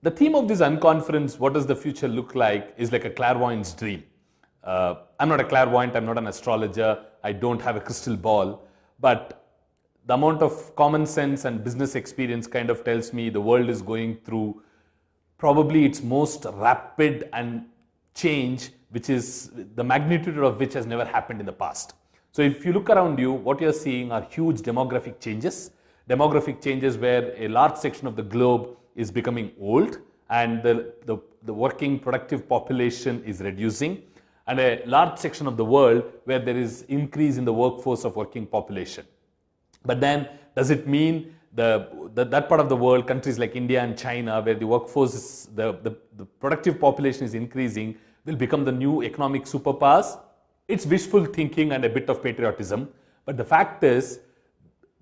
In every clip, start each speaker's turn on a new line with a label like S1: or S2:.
S1: The theme of this unconference, what does the future look like, is like a clairvoyant's dream. I'm not a clairvoyant, I'm not an astrologer, I don't have a crystal ball, but the amount of common sense and business experience kind of tells me the world is going through probably its most rapid and change, which is the magnitude of which has never happened in the past. So if you look around you, what you're seeing are huge demographic changes where a large section of the globe is becoming old and the working productive population is reducing, and a large section of the world where there is increase in the workforce of working population. But then does it mean that part of the world, countries like India and China, where the workforce is, the productive population is increasing, will become the new economic superpowers? It's wishful thinking and a bit of patriotism, but the fact is,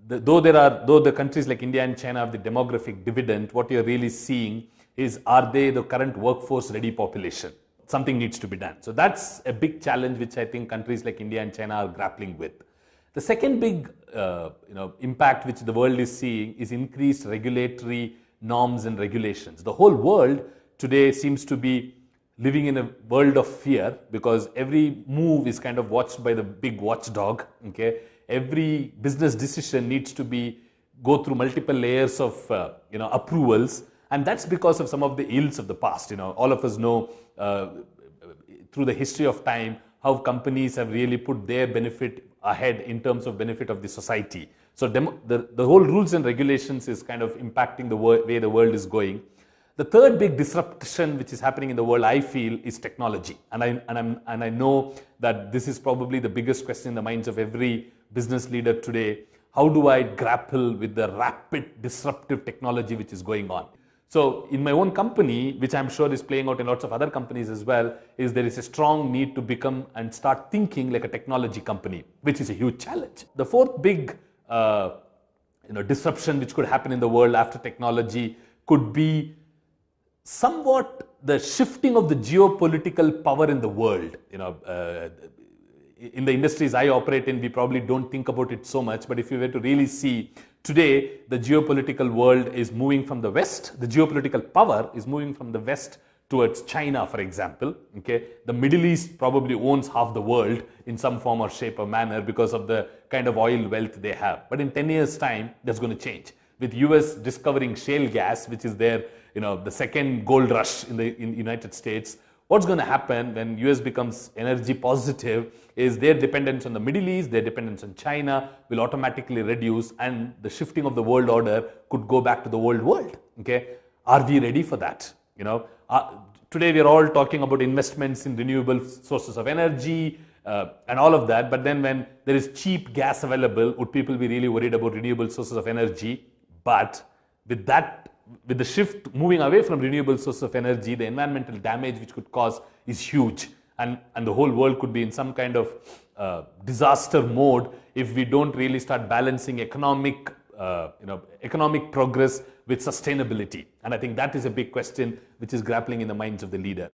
S1: though the countries like India and China have the demographic dividend, what you're really seeing is, are they the current workforce ready population? Something needs to be done. So that's a big challenge which I think countries like India and China are grappling with. The second big impact which the world is seeing is increased regulatory norms and regulations. The whole world today seems to be living in a world of fear because every move is kind of watched by the big watchdog. Okay, every business decision needs to go through multiple layers of approvals, and that's because of some of the ills of the past. All of us know through the history of time how companies have really put their benefit ahead in terms of benefit of the society. So the whole rules and regulations is kind of impacting the way the world is going. The third big disruption which is happening in the world, I feel, is technology. And I know that this is probably the biggest question in the minds of every business leader today. How do I grapple with the rapid disruptive technology which is going on? So in my own company, which I'm sure is playing out in lots of other companies as well, is there is a strong need to become and start thinking like a technology company, which is a huge challenge. The fourth big disruption which could happen in the world after technology could be somewhat the shifting of the geopolitical power in the world. In the industries I operate in, we probably don't think about it so much, but if you were to really see, today the geopolitical world is moving from the west, the geopolitical power is moving from the west towards China, for example. Okay, the Middle East probably owns half the world in some form or shape or manner because of the kind of oil wealth they have. But in 10 years' time, that's going to change. With US discovering shale gas, which is the second gold rush in the United States, what's going to happen when US becomes energy positive is their dependence on the Middle East, their dependence on China will automatically reduce, and the shifting of the world order could go back to the old world. Okay, are we ready for that? Today we are all talking about investments in renewable sources of energy and all of that, but then when there is cheap gas available, would people be really worried about renewable sources of energy? But with the shift moving away from renewable sources of energy, the environmental damage which could cause is huge, and the whole world could be in some kind of disaster mode if we don't really start balancing economic progress with sustainability. And I think that is a big question which is grappling in the minds of the leader.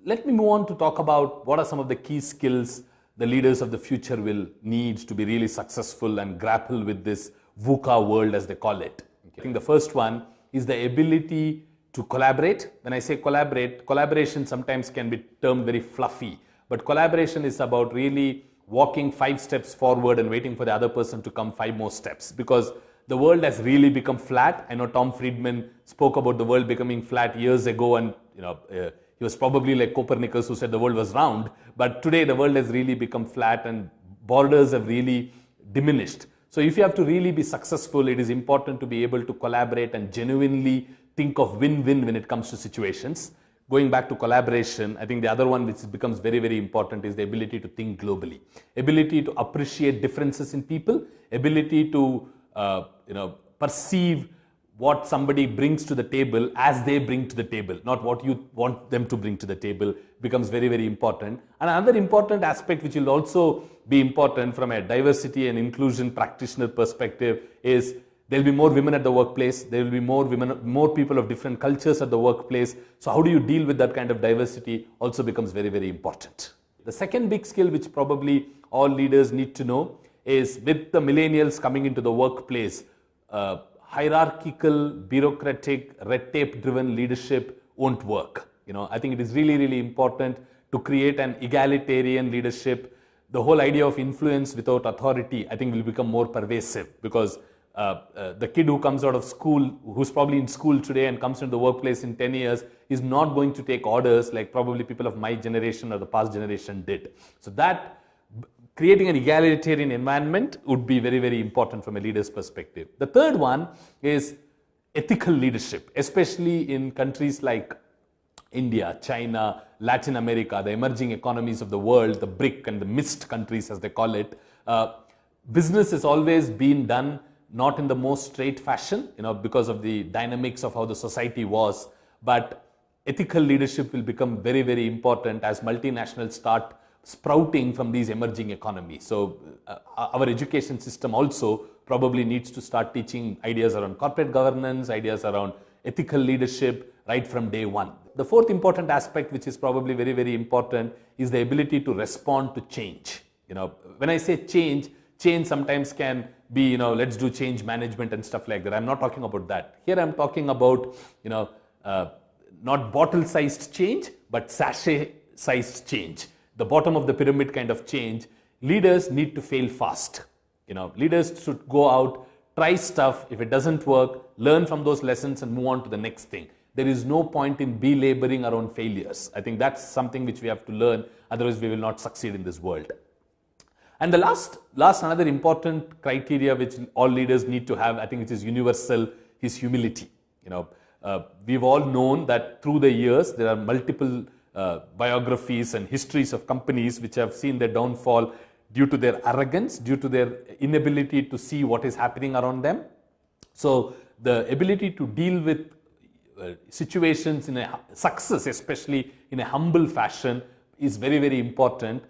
S1: Let me move on to talk about what are some of the key skills the leaders of the future will need to be really successful and grapple with this VUCA world, as they call it. I think the first one is the ability to collaborate. When I say collaborate, collaboration sometimes can be termed very fluffy, but collaboration is about really walking 5 steps forward and waiting for the other person to come 5 more steps, because the world has really become flat. I know Tom Friedman spoke about the world becoming flat years ago, and he was probably like Copernicus who said the world was round, but today the world has really become flat and borders have really diminished. So if you have to really be successful, it is important to be able to collaborate and genuinely think of win-win when it comes to situations. Going back to collaboration, I think the other one which becomes very, very important is the ability to think globally. Ability to appreciate differences in people, ability to perceive what somebody brings to the table as they bring to the table, not what you want them to bring to the table, becomes very, very important. And another important aspect which will also be important from a diversity and inclusion practitioner perspective is there will be more women at the workplace, there will be more people of different cultures at the workplace. So how do you deal with that kind of diversity also becomes very, very important. The second big skill which probably all leaders need to know is with the millennials coming into the workplace, hierarchical, bureaucratic, red tape driven leadership won't work. I think it is really, really important to create an egalitarian leadership. The whole idea of influence without authority, I think, will become more pervasive, because the kid who comes out of school, who's probably in school today and comes into the workplace in 10 years, is not going to take orders like probably people of my generation or the past generation did. So that creating an egalitarian environment would be very, very important from a leader's perspective. The third one is ethical leadership, especially in countries like India, China, Latin America, the emerging economies of the world, the BRIC and the MIST countries as they call it. Business has always been done not in the most straight fashion, because of the dynamics of how the society was, but ethical leadership will become very, very important as multinationals start sprouting from these emerging economies. So our education system also probably needs to start teaching ideas around corporate governance, ideas around ethical leadership right from day one. The fourth important aspect, which is probably very, very important, is the ability to respond to change. When I say change sometimes can be, let's do change management and stuff like that. I'm not talking about that. Here I'm talking about, not bottle-sized change, but sachet-sized change. The bottom of the pyramid kind of change. Leaders need to fail fast. Leaders should go out, try stuff. If it doesn't work, learn from those lessons and move on to the next thing. There is no point in belaboring around failures. I think that's something which we have to learn. Otherwise, we will not succeed in this world. And the last another important criteria which all leaders need to have, I think which is universal, is humility. We've all known that through the years there are multiple biographies and histories of companies which have seen their downfall due to their arrogance, due to their inability to see what is happening around them. So the ability to deal with situations in a success, especially in a humble fashion, is very, very important.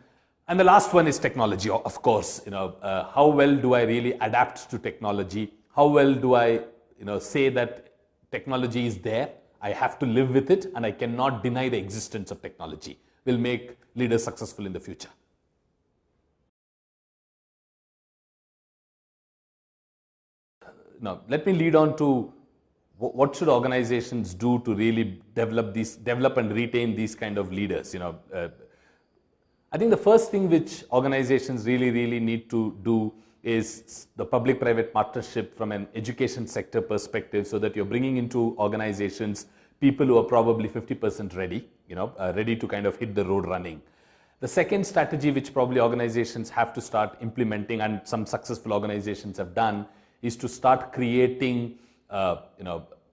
S1: And the last one is technology, of course. How well do I really adapt to technology? How well do I, say that technology is there, I have to live with it, and I cannot deny the existence of technology, will make leaders successful in the future. Now, let me lead on to what should organizations do to really develop and retain these kind of leaders. I think the first thing which organizations really need to do is the public-private partnership from an education sector perspective, so that you're bringing into organizations people who are probably 50% ready, ready to kind of hit the road running. The second strategy which probably organizations have to start implementing, and some successful organizations have done, is to start creating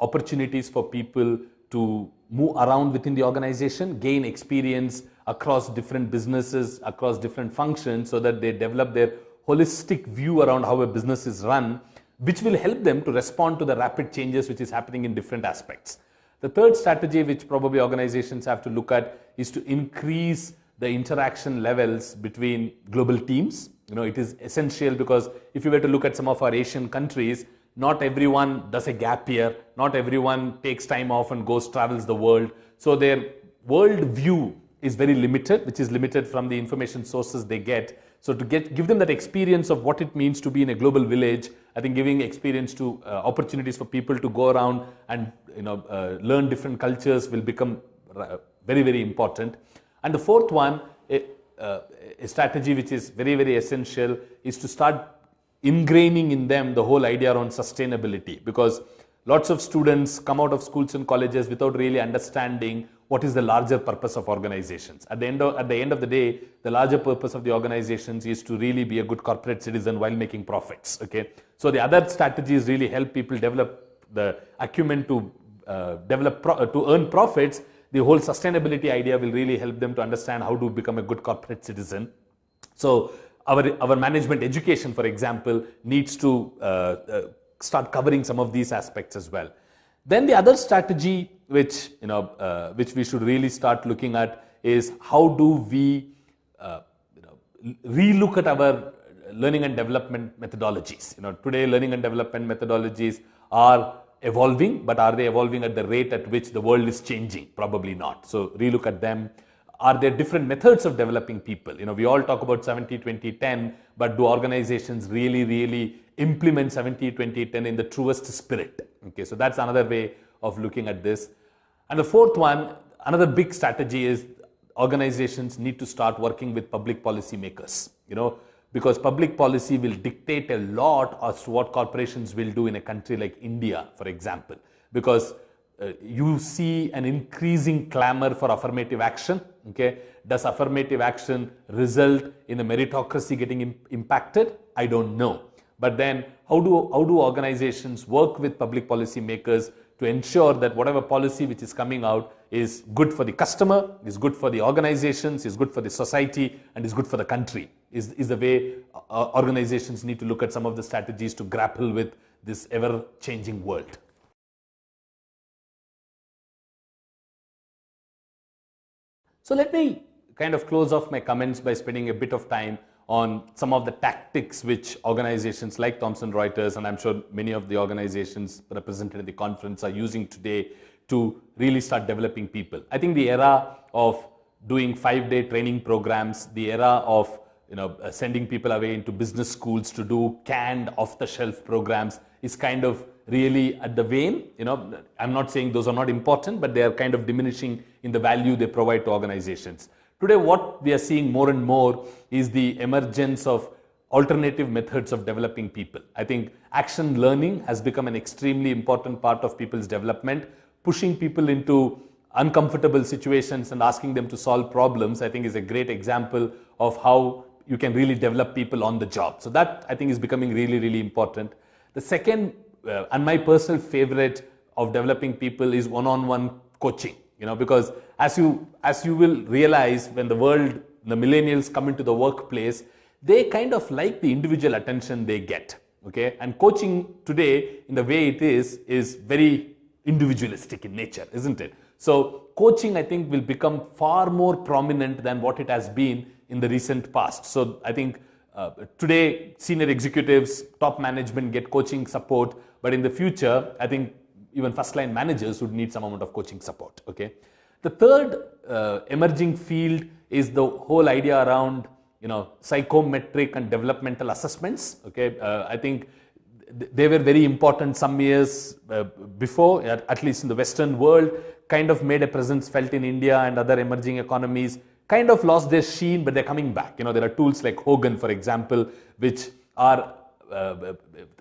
S1: opportunities for people to move around within the organization, gain experience across different businesses, across different functions, so that they develop their holistic view around how a business is run, which will help them to respond to the rapid changes which is happening in different aspects. The third strategy which probably organizations have to look at is to increase the interaction levels between global teams. It is essential, because if you were to look at some of our Asian countries, not everyone does a gap year, not everyone takes time off and travels the world. So their world view is very limited, which is limited from the information sources they get. So to give them that experience of what it means to be in a global village, I think giving experience to opportunities for people to go around and learn different cultures will become very, very important. And the fourth one, a strategy which is very essential, is to start ingraining in them the whole idea around sustainability, because lots of students come out of schools and colleges without really understanding what is the larger purpose of organizations. At the end of the day, the larger purpose of the organizations is to really be a good corporate citizen while making profits. Okay, so the other strategies really help people develop the acumen to earn profits. The whole sustainability idea will really help them to understand how to become a good corporate citizen. So our management education, for example, needs to start covering some of these aspects as well. Then the other strategy which we should really start looking at is how do we relook at our learning and development methodologies. Today learning and development methodologies are evolving, but are they evolving at the rate at which the world is changing? Probably not. So relook at them. Are there different methods of developing people? We all talk about 70-20-10, but do organizations really implement 70-20-10 in the truest spirit? Okay, so that's another way of looking at this. And the fourth one, another big strategy is organizations need to start working with public policy makers, because public policy will dictate a lot as to what corporations will do in a country like India, for example, because you see an increasing clamor for affirmative action. Okay, does affirmative action result in a meritocracy getting impacted? I don't know. But then how do organizations work with public policy makers to ensure that whatever policy which is coming out is good for the customer, is good for the organizations, is good for the society, and is good for the country, is the way organizations need to look at some of the strategies to grapple with this ever-changing world. So let me kind of close off my comments by spending a bit of time on some of the tactics which organizations like Thomson Reuters, and I'm sure many of the organizations represented in the conference, are using today to really start developing people. I think the era of doing 5-day training programs, the era of sending people away into business schools to do canned off-the-shelf programs is kind of really at the wane. I'm not saying those are not important, but they are kind of diminishing in the value they provide to organizations. Today, what we are seeing more and more is the emergence of alternative methods of developing people. I think action learning has become an extremely important part of people's development. Pushing people into uncomfortable situations and asking them to solve problems, I think, is a great example of how you can really develop people on the job. So that, I think, is becoming really important. The second, and my personal favorite of developing people, is one-on-one coaching. Because as you will realize, when the millennials come into the workplace, they kind of like the individual attention they get. Okay, and coaching today, in the way it is very individualistic in nature, isn't it? So coaching, I think, will become far more prominent than what it has been in the recent past. So I think today senior executives, top management get coaching support, but in the future, I think even first-line managers would need some amount of coaching support. Okay, the third emerging field is the whole idea around psychometric and developmental assessments. Okay, I think they were very important some years before, at least in the Western world, kind of made a presence felt in India and other emerging economies, kind of lost their sheen, but they're coming back. There are tools like Hogan, for example, which are,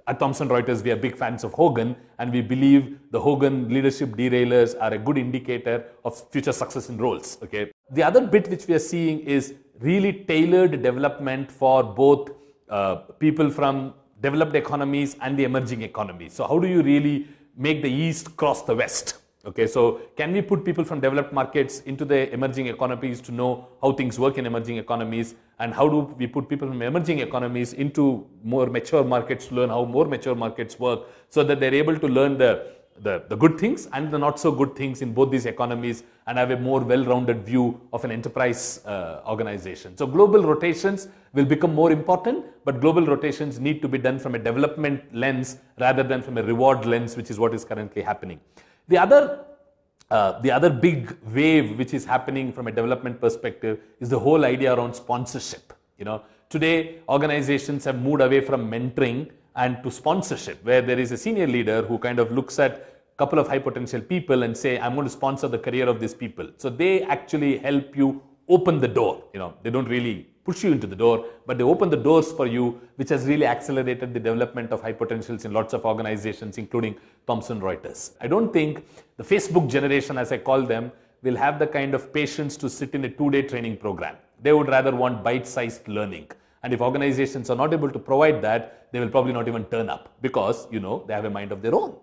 S1: at Thomson Reuters, we are big fans of Hogan, and we believe the Hogan leadership derailers are a good indicator of future success in roles. Okay. The other bit which we are seeing is really tailored development for both people from developed economies and the emerging economies. So how do you really make the East cross the West? Okay, so can we put people from developed markets into the emerging economies to know how things work in emerging economies? And how do we put people from emerging economies into more mature markets to learn how more mature markets work, so that they're able to learn the good things and the not so good things in both these economies and have a more well-rounded view of an enterprise organization. So global rotations will become more important, but global rotations need to be done from a development lens rather than from a reward lens, which is what is currently happening. The other big wave which is happening from a development perspective is the whole idea around sponsorship. Today organizations have moved away from mentoring and to sponsorship, where there is a senior leader who kind of looks at a couple of high potential people and say, I'm going to sponsor the career of these people. So they actually help you open the door. They don't really push you into the door, but they open the doors for you, which has really accelerated the development of high potentials in lots of organizations, including Thomson Reuters. I don't think the Facebook generation, as I call them, will have the kind of patience to sit in a 2-day training program. They would rather want bite-sized learning. And if organizations are not able to provide that, they will probably not even turn up because, they have a mind of their own.